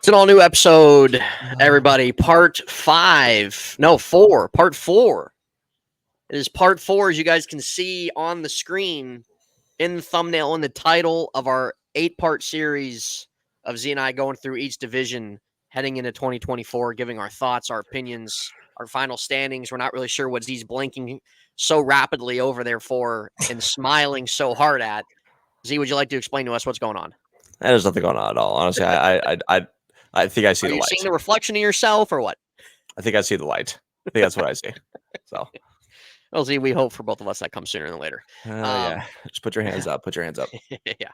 It's an all new episode, everybody. Part 5. No, 4. Part 4. It is part 4, as you guys can see on the screen in the thumbnail, in the title of our 8-part series of Z and I going through each division heading into 2024, giving our thoughts, our opinions, our final standings. We're not really sure what Z's blinking so rapidly over there for and smiling so hard at. Z, would you like to explain to us what's going on? There's nothing going on at all. Honestly, I think I see Are the you light. seeing the reflection of yourself or what? I think I see the light. I think that's what I see. So, Well, Z, we hope for both of us that comes sooner than later. yeah, just put your hands up. Put your hands up. Yeah.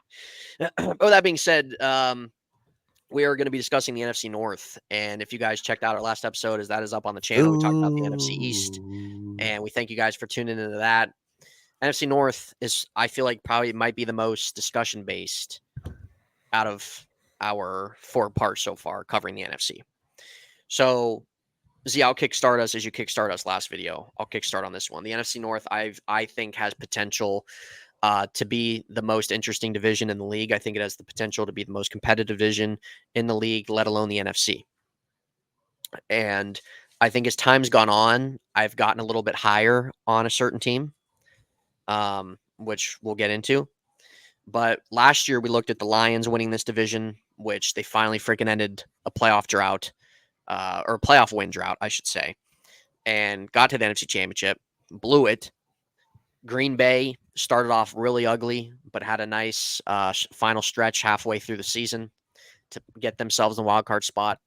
But with that being said, we are going to be discussing the NFC North. And if you guys checked out our last episode, as that is up on the channel, we talked about the NFC East. And we thank you guys for tuning into that. NFC North is, I feel like, probably might be the most discussion-based out of our 4 parts so far covering the NFC. So, Z, I'll kickstart us as you kickstart us last video. I'll kickstart on this one. The NFC North, I think, has potential to be the most interesting division in the league. I think it has the potential to be the most competitive division in the league, let alone the NFC. And I think as time's gone on, I've gotten a little bit higher on a certain team, which we'll get into. But last year we looked at the Lions winning this division, which they finally freaking ended a playoff drought, or a playoff win drought, I should say, and got to the NFC Championship, blew it. Green Bay started off really ugly, but had a nice final stretch halfway through the season to get themselves in the wild card spot.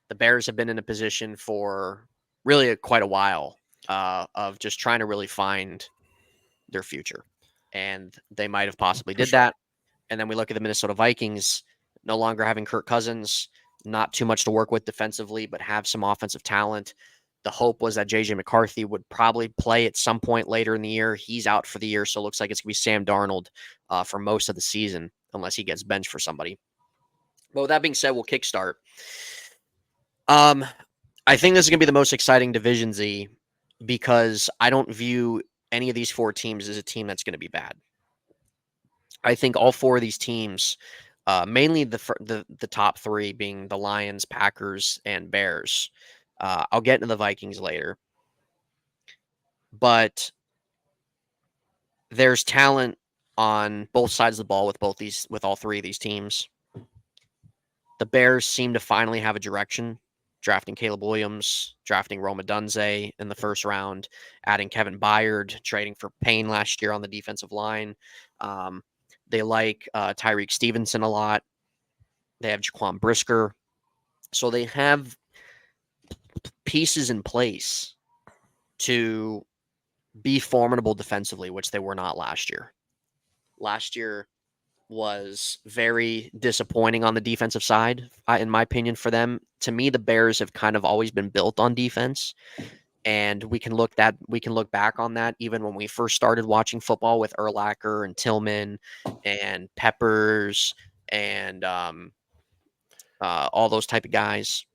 The Bears have been in a position for really quite a while of just trying to really find their future. And they might have possibly did that. And then we look at the Minnesota Vikings, no longer having Kirk Cousins, not too much to work with defensively, but have some offensive talent. The hope was that J.J. McCarthy would probably play at some point later in the year. He's out for the year, so it looks like it's going to be Sam Darnold for most of the season, unless he gets benched for somebody. But with that being said, we'll kickstart. I think this is going to be the most exciting division, Z, because I don't view any of these 4 teams as a team that's going to be bad. I think all 4 of these teams, mainly the top 3 being the Lions, Packers, and Bears. I'll get into the Vikings later. But there's talent on both sides of the ball with all 3 of these teams. The Bears seem to finally have a direction, drafting Caleb Williams, drafting Rome Odunze in the first round, adding Kevin Byard, trading for Payne last year on the defensive line. They like Tyreek Stevenson a lot. They have Jaquan Brisker. So they have pieces in place to be formidable defensively, which they were not last year. Last year was very disappointing on the defensive side, in my opinion, for them. To me, the Bears have kind of always been built on defense. And we can look back on that even when we first started watching football with Urlacher and Tillman and Peppers and all those type of guys.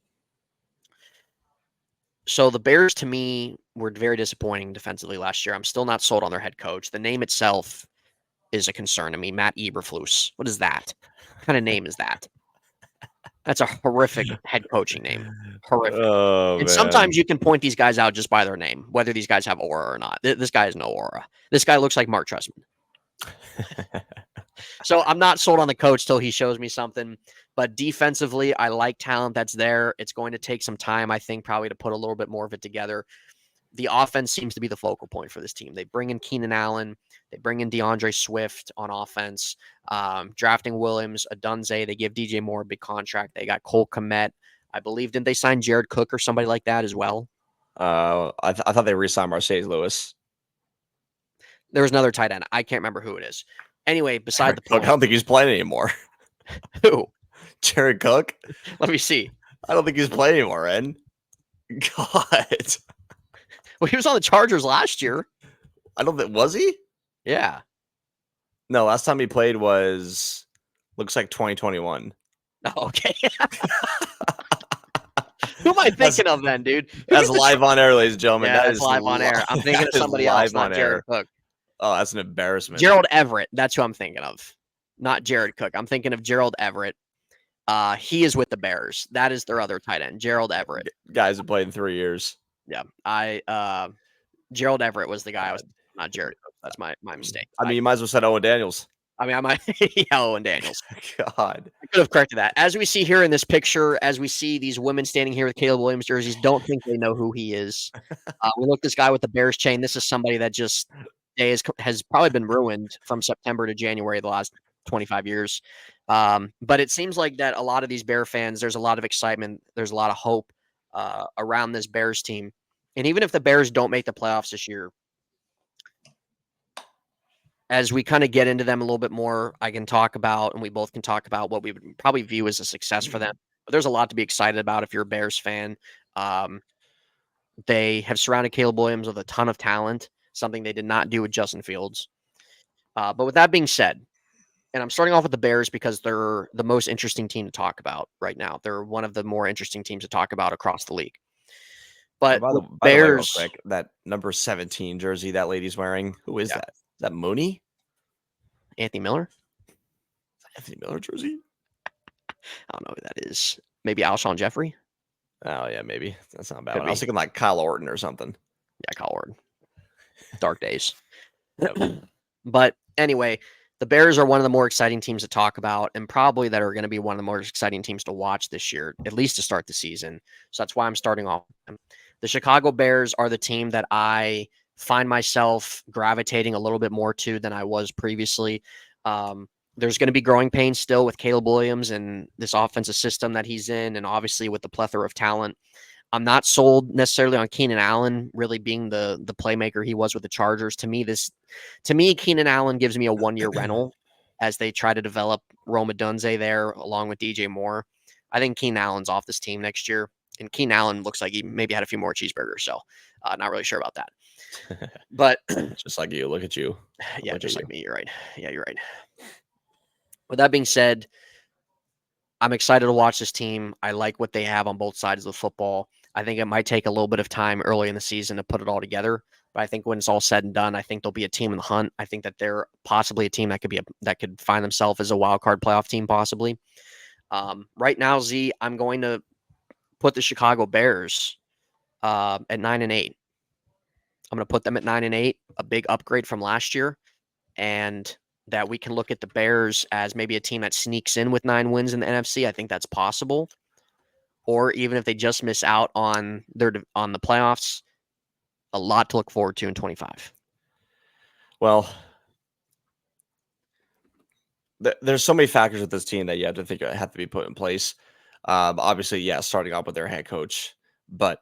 So the Bears, to me, were very disappointing defensively last year. I'm still not sold on their head coach. The name itself is a concern to me. Matt Eberflus. What is that? What kind of name is that? That's a horrific head coaching name. Horrific. Oh, and sometimes you can point these guys out just by their name, whether these guys have aura or not. This guy has no aura. This guy looks like Mark Trestman. So I'm not sold on the coach till he shows me something. But defensively, I like talent that's there. It's going to take some time, I think, probably to put a little bit more of it together. The offense seems to be the focal point for this team. They bring in Keenan Allen. They bring in DeAndre Swift on offense. Drafting Williams, Odunze. They give DJ Moore a big contract. They got Cole Kmet. I believe, didn't they sign Jared Cook or somebody like that as well? I thought they re-signed Marcedes Lewis. There was another tight end. I can't remember who it is. Anyway, beside the point. I don't think he's playing anymore. Who? Jared Cook? Let me see. I don't think he's playing anymore, Ed. God. Well, he was on the Chargers last year. I don't think, was he? Yeah. No, last time he played looks like 2021. Oh, okay. Who am I thinking of then, dude? That's live on air, ladies and gentlemen. Yeah, that's live on air. I'm thinking of somebody else, not Jared Cook. Oh, that's an embarrassment. Gerald Everett. That's who I'm thinking of. Not Jared Cook. I'm thinking of Gerald Everett. He is with the Bears. That is their other tight end, Gerald Everett. Guys who played in 3 years. Yeah, Gerald Everett was the guy I was, God. not Jared Cook. That's my mistake. I mean, you might as well said Owen Daniels. I might Owen Daniels. God. I could have corrected that. As we see here in this picture, as we see these women standing here with Caleb Williams jerseys, don't think they know who he is. We look this guy with the Bears chain. This is somebody that just has probably been ruined from September to January the last 25 years. But it seems like that a lot of these Bear fans, there's a lot of excitement. There's a lot of hope around this Bears team. And even if the Bears don't make the playoffs this year, as we kind of get into them a little bit more, I can talk about, and we both can talk about what we would probably view as a success for them. But there's a lot to be excited about if you're a Bears fan. They have surrounded Caleb Williams with a ton of talent, something they did not do with Justin Fields. But with that being said, and I'm starting off with the Bears because they're the most interesting team to talk about right now. They're one of the more interesting teams to talk about across the league. But by the way, real quick, that number 17 jersey that lady's wearing, who is that? Is that Mooney? Anthony Miller? Anthony Miller jersey? I don't know who that is. Maybe Alshon Jeffrey? Oh, yeah, maybe. That's not bad. Could I was be. thinking like Kyle Orton or something. Yeah, Kyle Orton. Dark days. But anyway, the Bears are one of the more exciting teams to talk about, and probably that are going to be one of the more exciting teams to watch this year, at least to start the season. So that's why I'm starting off with them. The Chicago Bears are the team that I find myself gravitating a little bit more to than I was previously. There's going to be growing pains still with Caleb Williams and this offensive system that he's in, and obviously with the plethora of talent. I'm not sold necessarily on Keenan Allen really being the playmaker he was with the Chargers. To me, Keenan Allen gives me a 1-year rental as they try to develop Rome Odunze there along with DJ Moore. I think Keenan Allen's off this team next year, and Keenan Allen looks like he maybe had a few more cheeseburgers, so not really sure about that. But just like you, look at you. Yeah, just like me. You're right. Yeah, you're right. With that being said, I'm excited to watch this team. I like what they have on both sides of the football. I think it might take a little bit of time early in the season to put it all together, but I think when it's all said and done, I think they'll be a team in the hunt. I think that they're possibly a team that could find themselves as a wild card playoff team, possibly. Right now, Z, I'm going to put the Chicago Bears at 9-8. I'm going to put them at 9-8, a big upgrade from last year, and that we can look at the Bears as maybe a team that sneaks in with 9 wins in the NFC. I think that's possible. Or even if they just miss out on the playoffs, a lot to look forward to in 25. Well, there's so many factors with this team that you have to think have to be put in place. Obviously, yeah, starting off with their head coach, but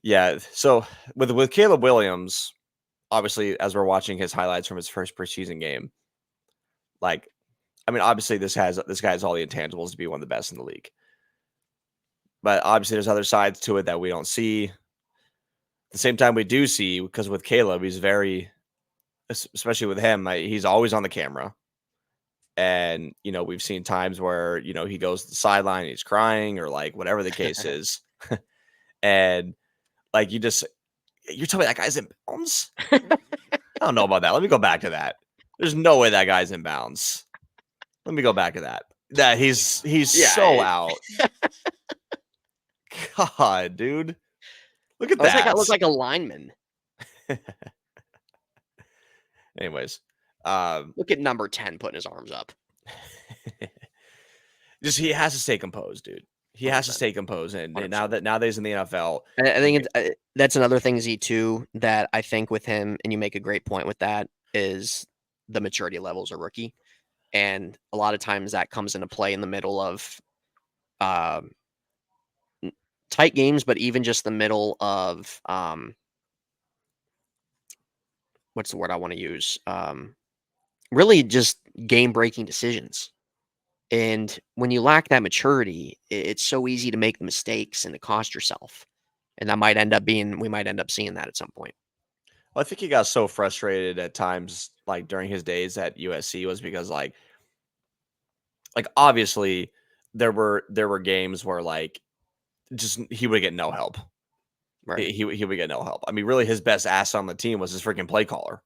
yeah. So with Caleb Williams, obviously, as we're watching his highlights from his first preseason game, like, I mean, obviously this guy has all the intangibles to be one of the best in the league. But obviously, there's other sides to it that we don't see. At the same time, we do see, because with Caleb, he's very, especially with him, he's always on the camera. And, we've seen times where, he goes to the sideline, he's crying or like whatever the case is. And like, you're telling me that guy's in bounds? I don't know about that. Let me go back to that. There's no way that guy's in bounds. Let me go back to that. That he's so out. God, dude. Look at that. That looks like a lineman. Anyways. Look at number 10 putting his arms up. He has to stay composed, dude. He has to stay composed. And now that he's in the NFL. I think that's another thing, Z, too, that I think with him, and you make a great point with that, is the maturity levels are rookie. And a lot of times that comes into play in the middle of tight games, but even just the middle of what's the word I want to use? Really just game-breaking decisions. And when you lack that maturity, it's so easy to make the mistakes and to cost yourself. And we might end up seeing that at some point. Well, I think he got so frustrated at times, like during his days at USC, was because like obviously there were games where like just he would get no help. Right. He would get no help. I mean, really, his best ass on the team was his freaking play caller,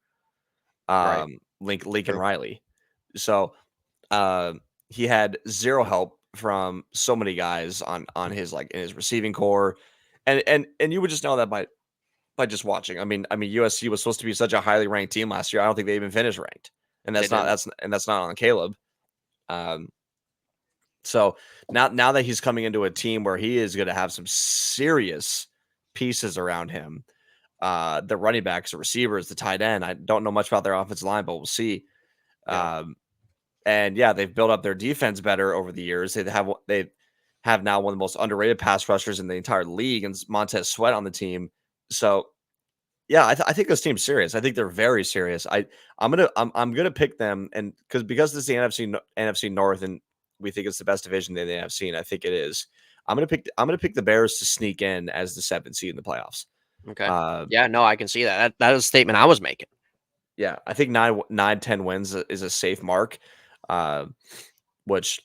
Right. Lincoln Riley. So he had zero help from so many guys on his like in his receiving core, and you would just know that by just watching. I mean, USC was supposed to be such a highly ranked team last year. I don't think they even finished ranked, and They didn't. that's not on Caleb. Um, so now that he's coming into a team where he is going to have some serious pieces around him, the running backs, the receivers, the tight end. I don't know much about their offensive line, but we'll see. Yeah. Um, and yeah, they've built up their defense better over the years. They have now one of the most underrated pass rushers in the entire league, and Montez Sweat on the team. So yeah, I think this team's serious. I think they're very serious. I'm gonna pick them, and because this is the NFC North, and we think it's the best division in the NFC, and I think it is. I'm gonna pick the Bears to sneak in as the 7th seed in the playoffs. Okay. Uh, Yeah. No, I can see that. That is a statement I was making. yeah, I think 10 wins is a safe mark, uh, which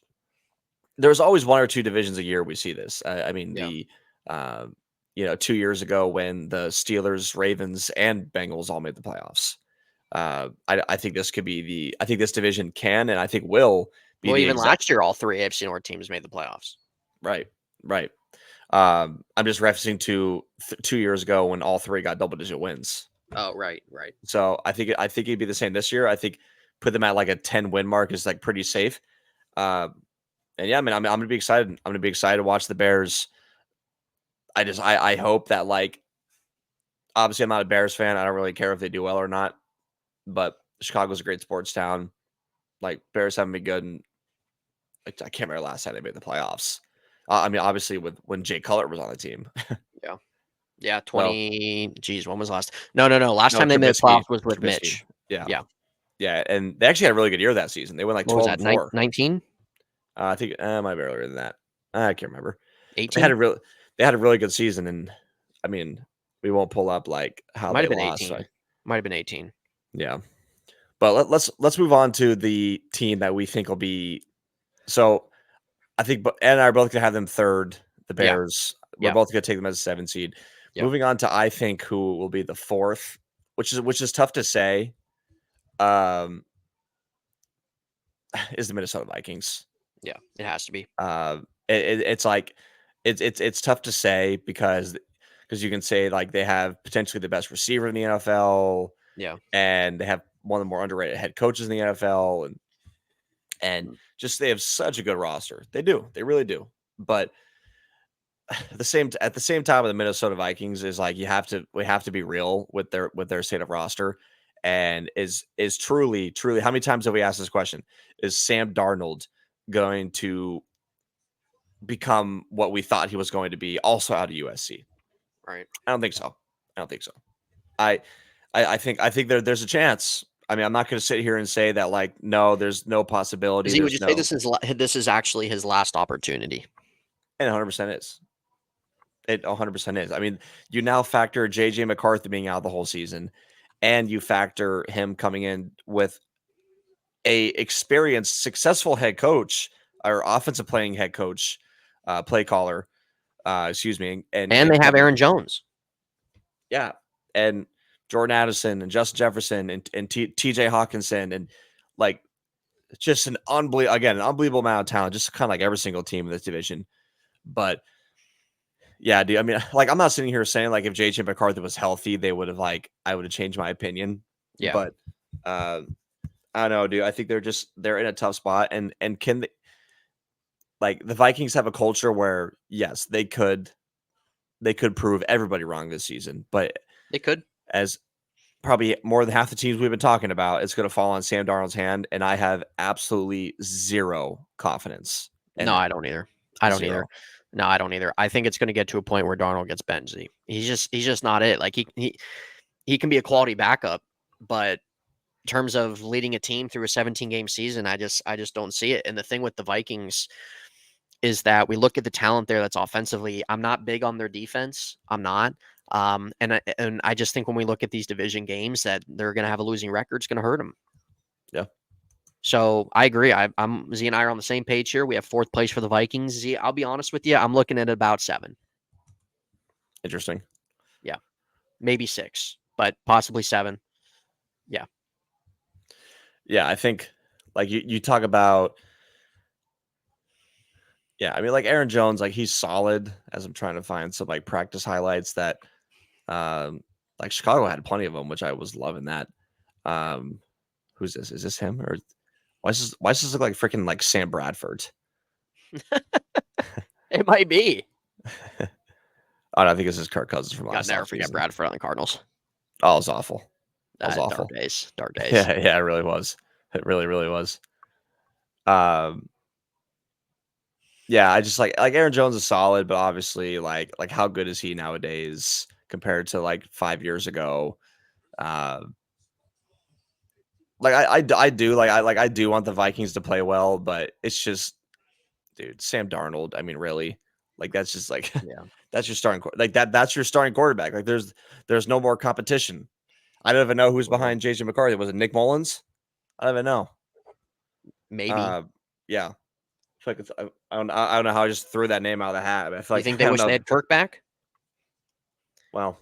there's always one or two divisions a year we see this. I mean, Yeah. uh, 2 years ago when the Steelers, Ravens, and Bengals all made the playoffs. I think this could be I think this division can and I think will be Well, the even exact last year, all three AFC North teams made the playoffs. right, right. I'm just referencing to 2 years ago when all three got double digit wins. Oh, right, right. So I think it'd be the same this year. I think put them at like a 10 win mark is like pretty safe. Uh, and yeah, I mean, I'm gonna be excited. I'm gonna be excited to watch the Bears. I hope that like obviously I'm not a Bears fan. I don't really care if they do well or not. But Chicago's a great sports town. Like Bears haven't been good, and I can't remember the last time they made the playoffs. I mean, obviously with when Jay Cutler was on the team. Yeah. Yeah. Well, 20. Geez, when was the last? No, no, no. Last no, time they made the Trubisky, playoffs was with Trubisky. Mitch. Yeah, Yeah. yeah, and they actually had a really good year that season. They went like What was 12 that? and 4. 19? I think it might be earlier than that. I can't remember. They had 18? a real they had a really good season, and I mean, we won't pull up like how Might they have been lost. 18. Right? Might have been 18. Yeah, but let's move on to the team that we think will be. So I think Ed and I are both gonna have them third. The Yeah. Bears. We're Yeah. both gonna take them as a 7 seed. Yep. Moving on to I think who will be the fourth, which is tough to say. Um, is the Minnesota Vikings. Yeah. It has to be. It's like it's tough to say because you can say like they have potentially the best receiver in the NFL Yeah. and they have one of the more underrated head coaches in the NFL and Mm. just they have such a good roster. They do. They really do. But at the same time, the Minnesota Vikings is like we have to be real with their state of roster, and is truly how many times have we asked this question? Is Sam Darnold going to become what we thought he was going to be, also out of USC? Right. I don't think so. I don't think so. I I think there's a chance. I mean, I'm not going to sit here and say that like no, there's no possibility. Z, would you There's say no, this is actually his last opportunity? and 100% is. It 100% is. I mean, you now factor JJ McCarthy being out the whole season, and you factor him coming in with a experienced, successful head coach or offensive playing head coach, play caller, excuse me, And and they have Kevin, Aaron Jones. yeah, and Jordan Addison and Justin Jefferson and TJ Hawkinson and like just an unbelievable amount of talent, just kind of like every single team in this division. But yeah, dude. I mean, like, I'm not sitting here saying like if JJ McCarthy was healthy, they would have I would have changed my opinion. Yeah. But I don't know, dude. I think they're in a tough spot, and can they, like the Vikings have a culture where yes, they could prove everybody wrong this season, but They could. as probably more than half the teams we've been talking about, it's going to fall on Sam Darnold's hand, and I have absolutely zero confidence in No, it. I don't either. I don't either. Zero. No, I don't either. I think it's going to get to a point where Darnold gets benched. He's just not it. Like he can be a quality backup, but in terms of leading a team through a 17 game season, I just don't see it. And the thing with the Vikings is that we look at the talent there that's offensively. I'm not big on their defense. I'm not. And I just think when we look at these division games that they're going to have a losing record, it's going to hurt them. Yeah. So I agree. I'm Z and I are on the same page here. We have fourth place for the Vikings. Z, I'll be honest with you. I'm looking at about 7. Interesting. Yeah, maybe 6, but possibly 7. Yeah, Yeah, I think like you talk about Yeah, I mean, like Aaron Jones, like he's solid. As I'm trying to find some like practice highlights that, like Chicago had plenty of them, which I was loving that. Um, who's this? Is this him or why does this look like freaking like Sam Bradford? It might be. Oh, no, I think this is Kirk Cousins from God, last never forget offseason. Bradford on the Cardinals. Oh, it was awful. That was Dark awful. days. Dark days. Yeah, yeah, it really was. It really, really was. Um, yeah, I just like Aaron Jones is solid, but obviously, like how good is he nowadays compared to like 5 years ago? Um, I do I do want the Vikings to play well, but it's just, dude, Sam Darnold. I mean, really, like that's just like Yeah. that's your that's your starting quarterback. Like there's no more competition. I don't even know who's Well, behind JJ McCarthy. Was it Nick Mullins? I don't even know. maybe. Uh, yeah. I feel like I don't know how I just threw that name out of the hat. I feel You like think I they don't wish know. they had Kirk back? Well,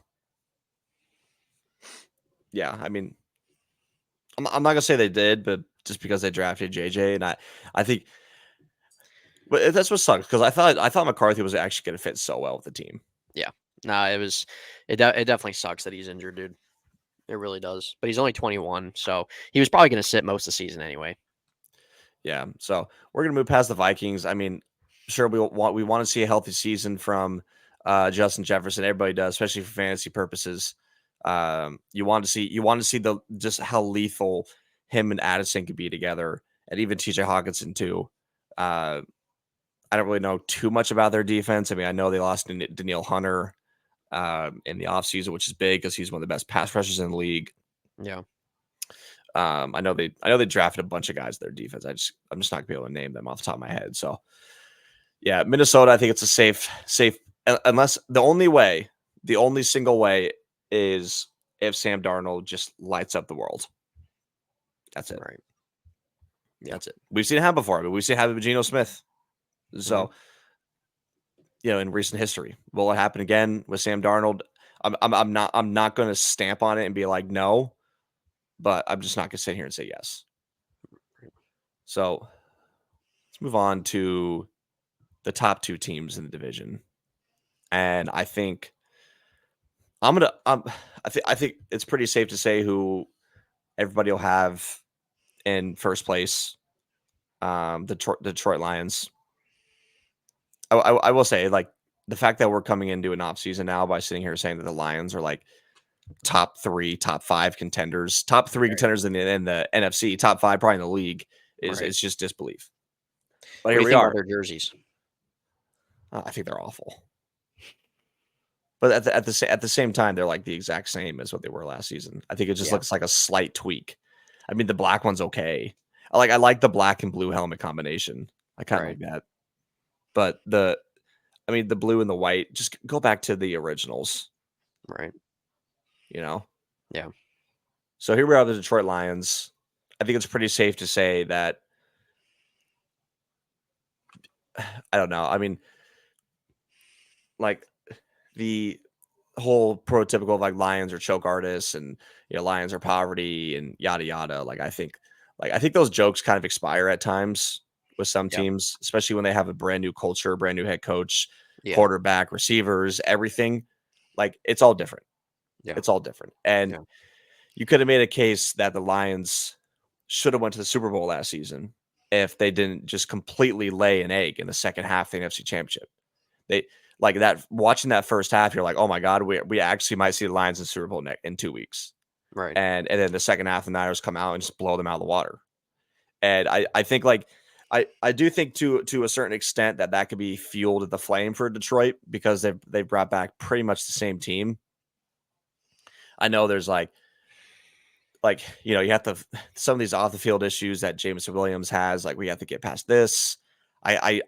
yeah. I mean, I'm not gonna say they did, but just because they drafted JJ, and I think, but that's what sucks because I thought McCarthy was actually gonna fit so well with the team. Yeah. No, it definitely sucks that he's injured, dude. It really does. But he's only 21, so he was probably going to sit most of the season anyway. Yeah. So we're gonna move past the Vikings. I mean, sure we want to see a healthy season from Justin Jefferson. Everybody does, especially for fantasy purposes. You want to see the just how lethal him and Addison could be together, and even TJ Hawkinson too. Uh, I don't really know too much about their defense. I mean, I know they lost Danielle Hunter in the offseason, which is big because he's one of the best pass rushers in the league. Yeah. I know they drafted a bunch of guys in their defense. I'm just not gonna be able to name them off the top of my head. So yeah, Minnesota, I think it's a safe unless the only single way is if Sam Darnold just lights up the world. That's it. Right. Yeah. That's it. We've seen it happen before, but we've seen it happen with Geno Smith. So, in recent history, will it happen again with Sam Darnold? I'm not going to stamp on it and be like no, but I'm just not going to sit here and say yes. So let's move on to the top two teams in the division, and I think I'm gonna. I think it's pretty safe to say who everybody will have in first place. Detroit Lions. I will say, like, the fact that we're coming into an off season now by sitting here saying that the Lions are like top three, top five contenders, top three Right. contenders in the NFC, top five probably in the league is Right. it's just disbelief. But What do here you we think about are. their jerseys? I think they're awful. But at the same time, they're like the exact same as what they were last season. I think it just Yeah. looks like a slight tweak. I mean, the black one's okay. I like the black and blue helmet combination. I kind of Right. like that. But the blue and the white, just go back to the originals, Right. you know? Yeah. So here we are, the Detroit Lions. I think it's pretty safe to say that I don't know. I mean, like the whole prototypical of like lions are choke artists and lions are poverty and yada yada. I think those jokes kind of expire at times with some Yeah. teams, especially when they have a brand new culture, brand new head coach, Yeah. quarterback, receivers, everything. Like it's all different. Yeah. It's all different. And Yeah. you could have made a case that the Lions should have went to the Super Bowl last season if they didn't just completely lay an egg in the second half of the NFC Championship. They like that watching that first half, you're like, oh my God, we actually might see the Lions in Super Bowl in 2 weeks. Right. And then the second half, the Niners come out and just blow them out of the water. And I think like I do think to a certain extent that could be fueled at the flame for Detroit because they've brought back pretty much the same team. I know there's you have to some of these off the field issues that Jameson Williams has, like we have to get past this. I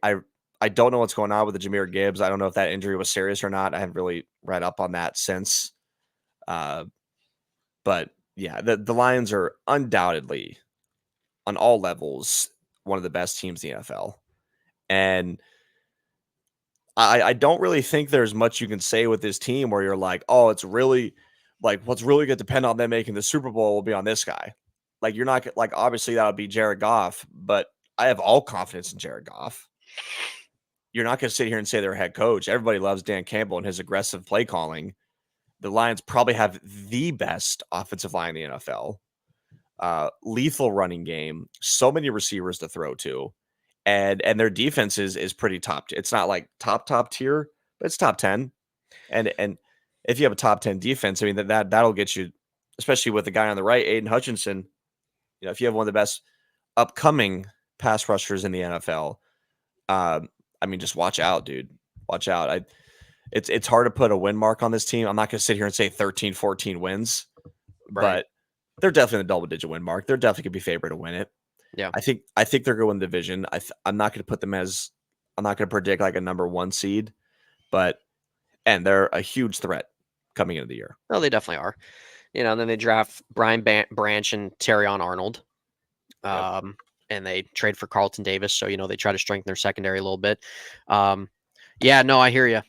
don't know what's going on with the Jahmyr Gibbs. I don't know if that injury was serious or not. I haven't really read up on that since. Uh, but yeah, the Lions are undoubtedly on all levels one of the best teams in the NFL. And I don't really think there's much you can say with this team where you're like, oh, it's really like what's really going to depend on them making the Super Bowl will be on this guy. Like you're not like obviously that would be Jared Goff, but I have all confidence in Jared Goff. you're not going to sit here and say they're head coach. Everybody loves Dan Campbell and his aggressive play calling. The Lions probably have the best offensive line in the NFL. Lethal running game, so many receivers to throw to, and their defense is pretty top. It's not like top tier, but it's top 10. And if you have a top 10 defense, I mean that'll get you, especially with the guy on the right, Aiden Hutchinson. If you have one of the best upcoming pass rushers in the NFL, I mean, just watch out, dude. Watch out. It's hard to put a win mark on this team. I'm not going to sit here and say 13, 14 wins, Right. but they're definitely in the double-digit win mark. They're definitely going to be favored to win it. Yeah. I think they're going to win the division. I'm not going to put them as I'm not going to predict like a number 1 seed, but and they're a huge threat coming into the year. No, they definitely are. And then they draft Brian Branch and Terrion Arnold. Yep. And they trade for Carlton Davis. So, they try to strengthen their secondary a little bit. Yeah, no, I hear you.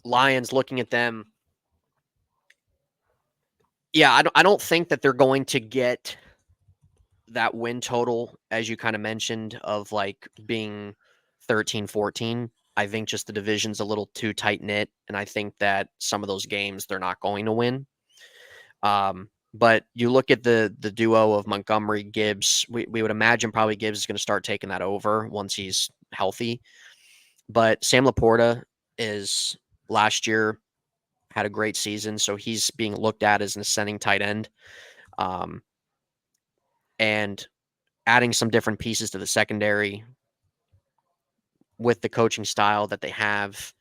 Lions, looking at them. Yeah, I don't think that they're going to get that win total, as you kind of mentioned, of like being 13, 14. I think just the division's a little too tight knit. And I think that some of those games they're not going to win. But you look at the duo of Montgomery, Gibbs, we would imagine probably Gibbs is going to start taking that over once he's healthy. But Sam Laporta is last year had a great season, so he's being looked at as an ascending tight end. And adding some different pieces to the secondary with the coaching style that they have,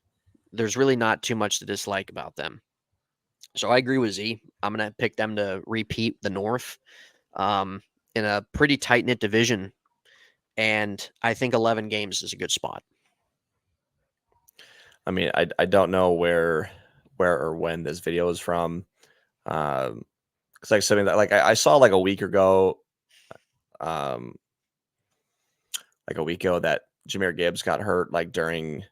there's really not too much to dislike about them. So I agree with Z. I'm going to pick them to repeat the North in a pretty tight-knit division. And I think 11 games is a good spot. I mean, I don't know where or when this video is from. It's like something that I saw like a week ago, that Jahmyr Gibbs got hurt like during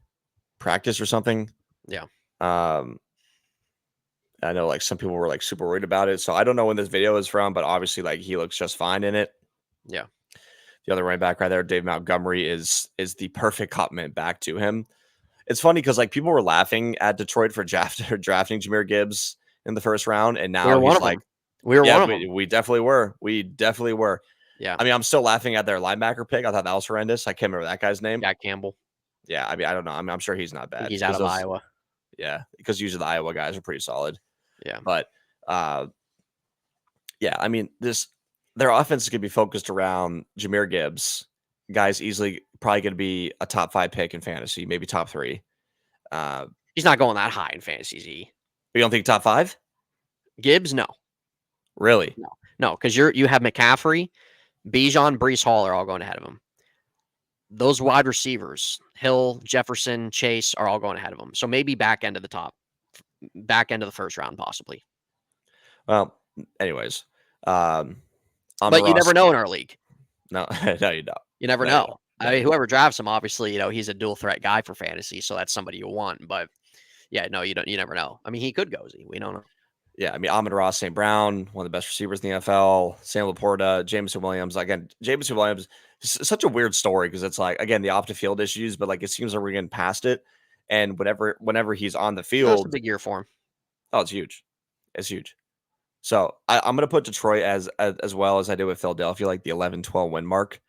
practice or something. Yeah. I know like some people were like super worried about it. So I don't know when this video is from, but obviously like he looks just fine in it. Yeah. The other running back right there, Dave Montgomery, is the perfect complement back to him. It's funny because like people were laughing at Detroit for drafting Jahmyr Gibbs in the first round, and now he's like, we were one of them. We definitely were. We definitely were. Yeah. I mean, I'm still laughing at their linebacker pick. I thought that was horrendous. I can't remember that guy's name. Jack Campbell. Yeah, I mean, I don't know. I mean, I'm sure he's not bad. He's out of Iowa. Yeah, because usually the Iowa guys are pretty solid. Yeah. But yeah, I mean, their offense is going to be focused around Jahmyr Gibbs. Guy's easily probably going to be a top 5 pick in fantasy, maybe top 3. He's not going that high in fantasy, Z. You don't think top 5? Gibbs, no. Really? No, because you have McCaffrey, Bijan, Brees Hall are all going ahead of him. Those wide receivers, Hill, Jefferson, Chase, are all going ahead of him. So maybe back end of the first round, possibly. Well, anyways, but you never know in our league. No, no, you don't. You never know. I mean, whoever drafts him, obviously, he's a dual threat guy for fantasy, so that's somebody you want. But yeah, no, you don't. You never know. I mean, he could go. We don't know. Yeah, I mean, Amon-Ra St. Brown, one of the best receivers in the NFL. Sam Laporta, Jameson Williams. Again, Jameson Williams is such a weird story because it's like, again, the off-the-field issues, but like it seems like we're getting past it. And whenever he's on the field, it's a big year for him. Oh, it's huge. It's huge. So I'm going to put Detroit as well as I did with Philadelphia, like the 11-12 win mark.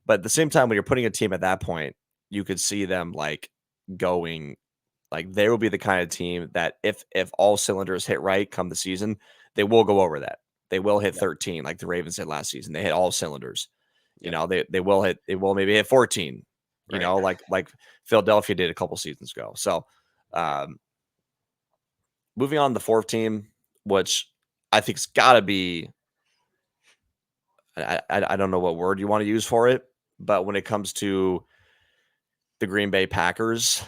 But at the same time, when you're putting a team at that point, you could see them like going. Like they will be the kind of team that if all cylinders hit right come the season, they will go over that. They will hit 13 like the Ravens did last season. They hit all cylinders. You know, they will maybe hit 14, you know, like Philadelphia did a couple seasons ago. So moving on to the 4th team, which I think's got to be I don't know what word you want to use for it, but when it comes to the Green Bay Packers,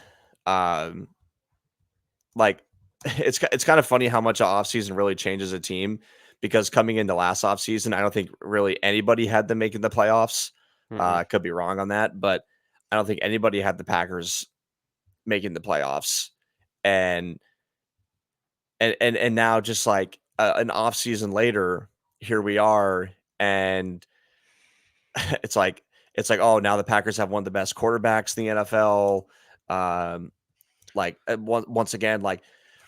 like it's kind of funny how much an offseason really changes a team because coming into last offseason, I don't think really anybody had them making the playoffs. I could be wrong on that, but I don't think anybody had the Packers making the playoffs. And now just like an offseason later, here we are. And it's like it's like, oh, now the Packers have one of the best quarterbacks in the NFL. Once again, like,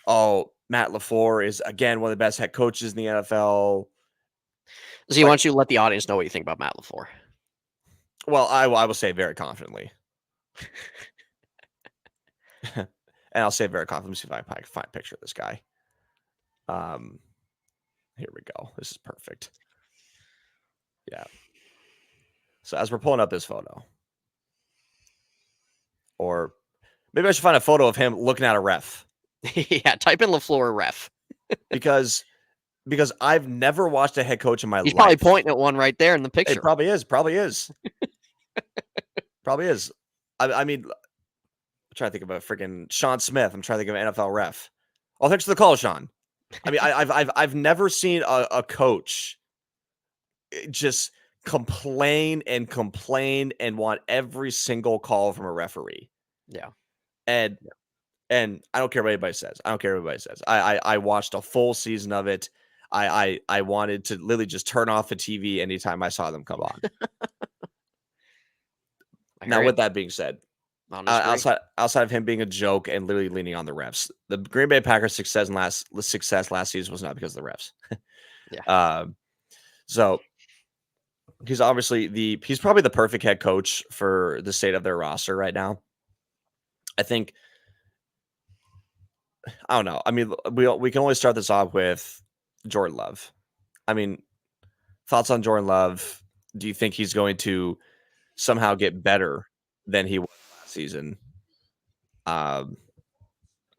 oh, Matt LaFleur is again one of the best head coaches in the NFL. Z, why don't you let the audience know what you think about Matt LaFleur? Well, I will say very confidently. And I'll say very confidently. See if I can find a picture of this guy. Here we go. This is perfect. Yeah. So as we're pulling up this photo, or maybe I should find a photo of him looking at a ref. Yeah, type in LaFleur ref. because I've never watched a head coach in my He's life. probably pointing at one right there in the picture. It probably is. Probably is. Probably is. I mean, I'm trying to think of a freaking Sean Smith. I'm trying to think of an NFL ref. Oh, thanks for the call, Sean. I mean, I've never seen a coach just complain and want every single call from a referee. Yeah. And I don't care what anybody says. I watched a full season of it. I wanted to literally just turn off the TV anytime I saw them come on. Now, with that being said, outside of him being a joke and literally leaning on the refs, the Green Bay Packers' success last season was not because of the refs. Yeah. So he's obviously he's probably the perfect head coach for the state of their roster right now. I think. I don't know. I mean, we can only start this off with Jordan Love. I mean, thoughts on Jordan Love? Do you think he's going to somehow get better than he was last season? I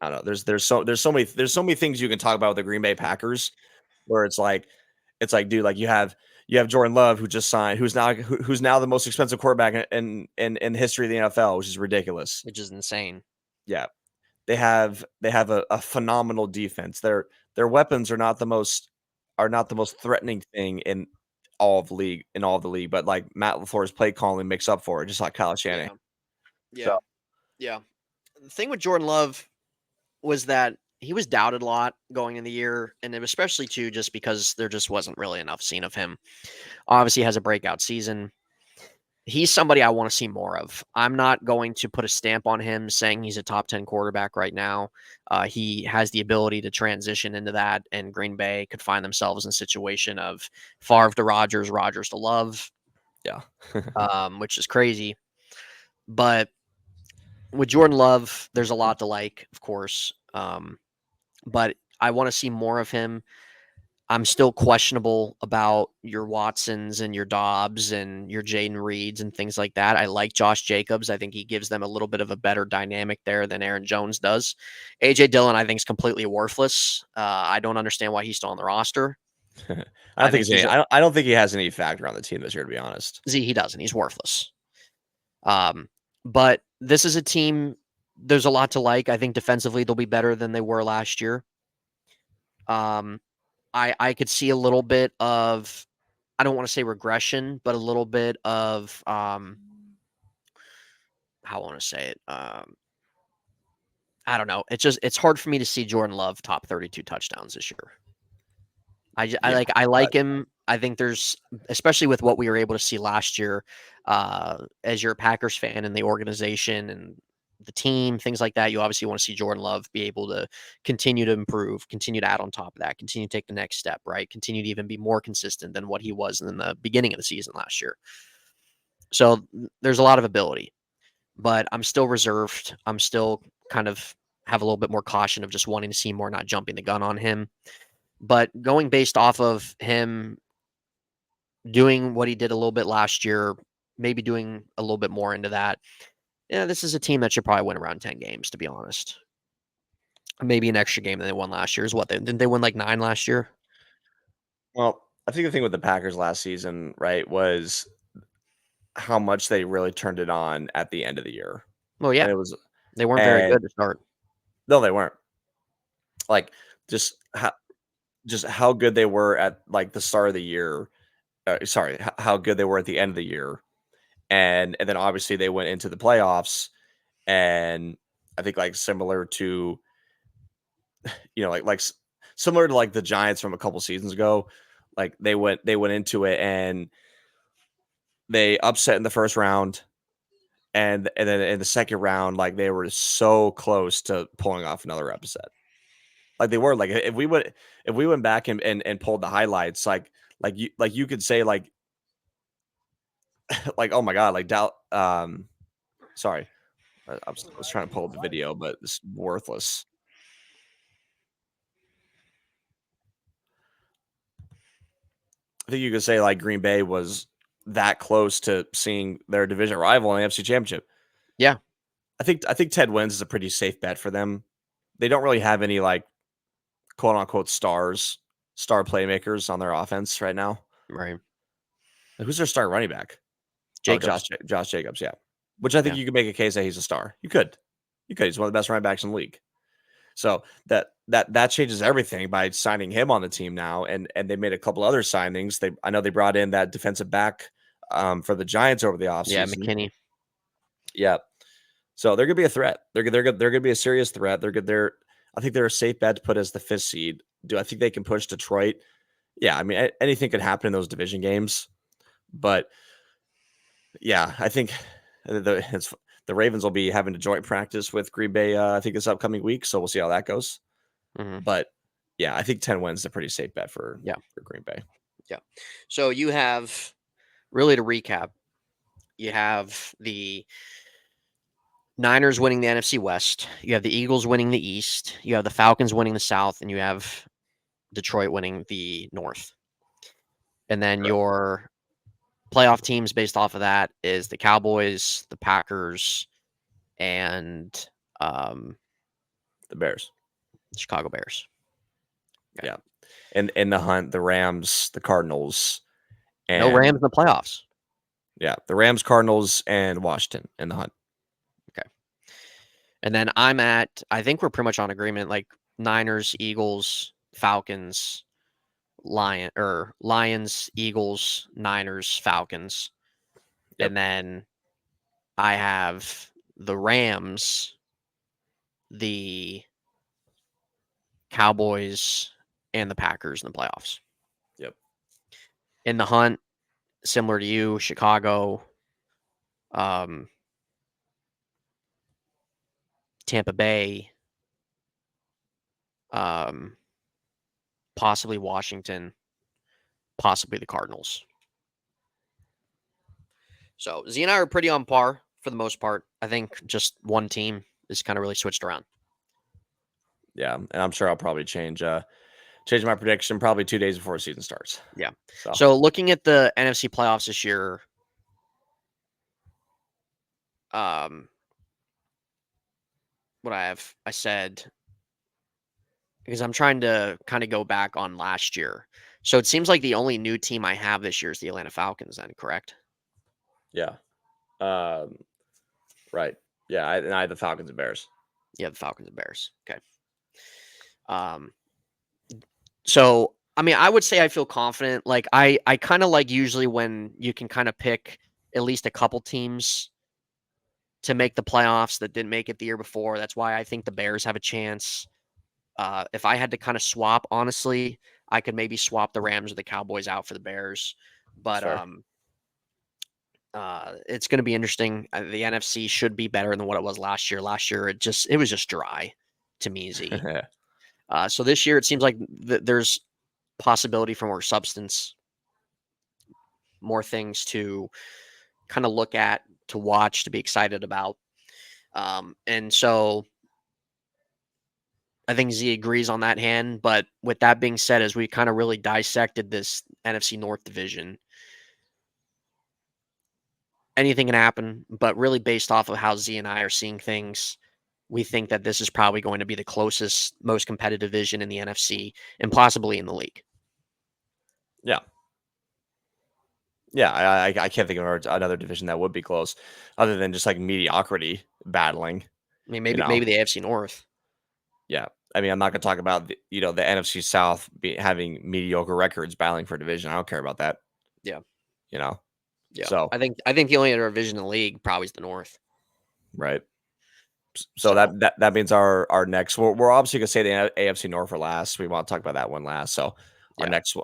don't know. There's so many things you can talk about with the Green Bay Packers, where it's like, dude, like you have Jordan Love who just signed, who's now the most expensive quarterback in the history of the NFL, which is ridiculous, which is insane. Yeah, they have a phenomenal defense. Their weapons are not the most threatening thing in all of the league, but like Matt LaFleur's play calling makes up for it, just like Kyle Shanahan. Yeah. The thing with Jordan Love was that he was doubted a lot going in the year, and especially too just because there just wasn't really enough seen of him. Obviously, he has a breakout season. He's somebody I want to see more of. I'm not going to put a stamp on him saying he's a top 10 quarterback right now. He has the ability to transition into that, and Green Bay could find themselves in a situation of Favre to Rodgers, Rodgers to Love. Yeah. Which is crazy. But with Jordan Love, there's a lot to like, of course. But I want to see more of him. I'm still questionable about your Watsons and your Dobbs and your Jaden Reeds and things like that. I like Josh Jacobs. I think he gives them a little bit of a better dynamic there than Aaron Jones does. A.J. Dillon, I think, is completely worthless. I don't understand why he's still on the roster. I don't think he has any factor on the team this year, to be honest. He doesn't. He's worthless. But this is a team, there's a lot to like. I think defensively they'll be better than they were last year. I could see a little bit of, I don't want to say regression, but a little bit of how I want to say it. I don't know. It's hard for me to see Jordan Love top 32 touchdowns this year. I like him. I think there's, especially with what we were able to see last year, as you're a Packers fan and the organization and the team, things like that, you obviously want to see Jordan Love be able to continue to improve, continue to add on top of that, continue to take the next step, right? Continue to even be more consistent than what he was in the beginning of the season last year. So there's a lot of ability, but I'm still reserved. I'm still kind of have a little bit more caution of just wanting to see more, not jumping the gun on him. But going based off of him doing what he did a little bit last year, maybe doing a little bit more into that, yeah, this is a team that should probably win around 10 games, to be honest. Maybe an extra game than they won last year. Is what didn't they win like 9 last year? Well, I think the thing with the Packers last season, right, was how much they really turned it on at the end of the year. Well, yeah, and it was they weren't very good to start. No, they weren't. Like just how good they were at like the start of the year. How good they were at the end of the year, and then obviously they went into the playoffs, and I think like similar to, like similar to like the Giants from a couple seasons ago, like they went into it and they upset in the first round, and then in the second round, like they were so close to pulling off another upset. Like they were like if we went back and pulled the highlights, like you could say like oh my god, like sorry, I was trying to pull up the video, but it's worthless. I think you could say like Green Bay was that close to seeing their division rival in the NFC Championship. Yeah. I think Ted Wins is a pretty safe bet for them. They don't really have any like quote unquote star playmakers on their offense right now. Right. Like, who's their star running back? Oh, Jacobs. Josh Jacobs, yeah. Which I think Yeah. you could make a case that he's a star. You could. He's one of the best running backs in the league. So that changes everything by signing him on the team now, and they made a couple other signings. I know they brought in that defensive back for the Giants over the Yeah. offseason. McKinney. Yeah. So they're gonna be a threat. They're gonna be a serious threat. I think they're a safe bet to put as the 5th seed. Do I think they can push Detroit? Yeah, I mean anything could happen in those division games, but yeah, I think the Ravens will be having a joint practice with Green Bay. I think this upcoming week, so we'll see how that goes. Mm-hmm. But yeah, I think 10 wins is a pretty safe bet for Green Bay. Yeah. So you have, really to recap, you have the Niners winning the NFC West. You have the Eagles winning the East. You have the Falcons winning the South, and you have Detroit winning the North. And then your playoff teams based off of that is the Cowboys, the Packers, and The Bears. Chicago Bears. Okay. Yeah. And in the hunt, the Rams, the Cardinals, and no Rams in the playoffs. Yeah, the Rams, Cardinals, and Washington in the hunt. Okay. And then I think we're pretty much on agreement, like Niners, Eagles, Falcons, Lions, Eagles, Niners, Falcons. Yep. And then I have the Rams, the Cowboys, and the Packers in the playoffs. Yep. In the hunt, similar to you, Chicago, Tampa Bay, possibly Washington, possibly the Cardinals. So Z and I are pretty on par for the most part. I think just one team is kind of really switched around. Yeah, and I'm sure I'll probably change my prediction probably 2 days before the season starts. Yeah. So looking at the NFC playoffs this year, what I said, because I'm trying to kind of go back on last year. So it seems like the only new team I have this year is the Atlanta Falcons then, correct? Yeah. Right. Yeah, I had the Falcons and Bears. Yeah, the Falcons and Bears. Okay. So, I mean, I would say I feel confident. Like, I kind of like usually when you can kind of pick at least a couple teams to make the playoffs that didn't make it the year before. That's why I think the Bears have a chance. If I had to kind of swap, honestly, I could maybe swap the Rams or the Cowboys out for the Bears. But it's going to be interesting. The NFC should be better than what it was last year. Last year, it was just dry to me, Z. So this year, it seems like there's possibility for more substance, more things to kind of look at, to watch, to be excited about. And so I think Z agrees on that hand. But with that being said, as we kind of really dissected this NFC North division, anything can happen. But really based off of how Z and I are seeing things, we think that this is probably going to be the closest, most competitive division in the NFC and possibly in the league. Yeah. Yeah, I can't think of another division that would be close, other than just like mediocrity battling. I mean, maybe the AFC North. Yeah, I mean, I'm not going to talk about the NFC South having mediocre records battling for division. I don't care about that. Yeah, Yeah. So I think the only other division in the league probably is the North. Right. So that means our next. We're obviously going to say the AFC North for last. We want to talk about that one last. So our next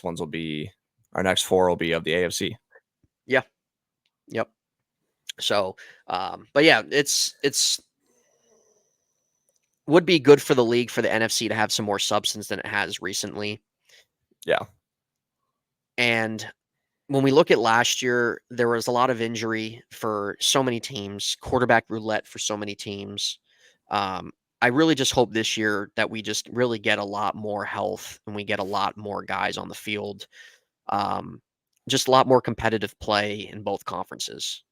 ones will be our next 4 will be of the AFC. Yeah. Yep. So, but yeah, it's would be good for the league for the NFC to have some more substance than it has recently. Yeah. And when we look at last year, there was a lot of injury for so many teams, quarterback roulette for so many teams. I really just hope this year that we just really get a lot more health and we get a lot more guys on the field. Um, just a lot more competitive play in both conferences.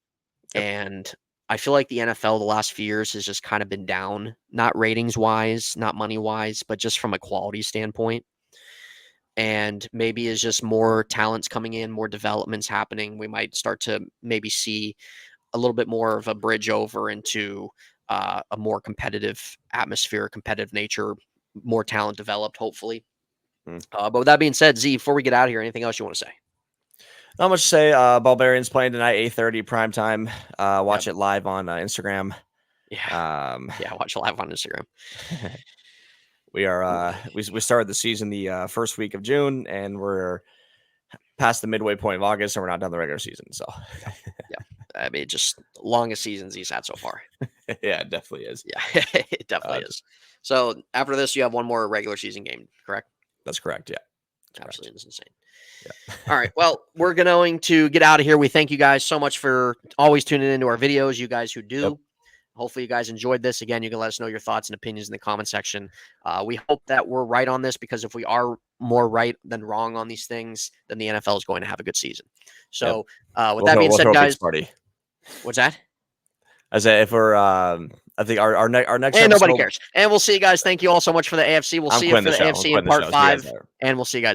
Yep. And I feel like the NFL the last few years has just kind of been down, not ratings wise, not money wise, but just from a quality standpoint. And maybe as just more talents coming in, more developments happening, we might start to maybe see a little bit more of a bridge over into a more competitive atmosphere, competitive nature, more talent developed, hopefully. Mm. But with that being said, Z, before we get out of here, anything else you want to say? Not much to say. Barbarians playing tonight, 8:30 prime time. Watch Yep. it live on Instagram. Yeah. Yeah. Watch live on Instagram. We are Ooh, we started the season the first week of June, and we're past the midway point of August, and we're not done the regular season. So yeah. Yeah. I mean, just longest seasons he's had so far. yeah, it definitely is. Yeah. It definitely Uh, is. So after this, you have one more regular season game, correct? that's correct. Yeah, that's correct. Absolutely. It's insane. Yeah. All right. Well, we're going to get out of here. We thank you guys so much for always tuning into our videos. You guys who Yep. do. Hopefully, you guys enjoyed this. Again, you can let us know your thoughts and opinions in the comment section. We hope that we're right on this because if we are more right than wrong on these things, then the NFL is going to have a good season. Yep. So, with that being We'll said, throw a big guys, party. what's that? I say if we're I think our next And nobody episode. cares. And we'll see you guys. Thank you all so much for the AFC. We'll I'm see you quitting for the the show. I'm AFC in quitting the part show. See you guys 5. later. And we'll see you guys.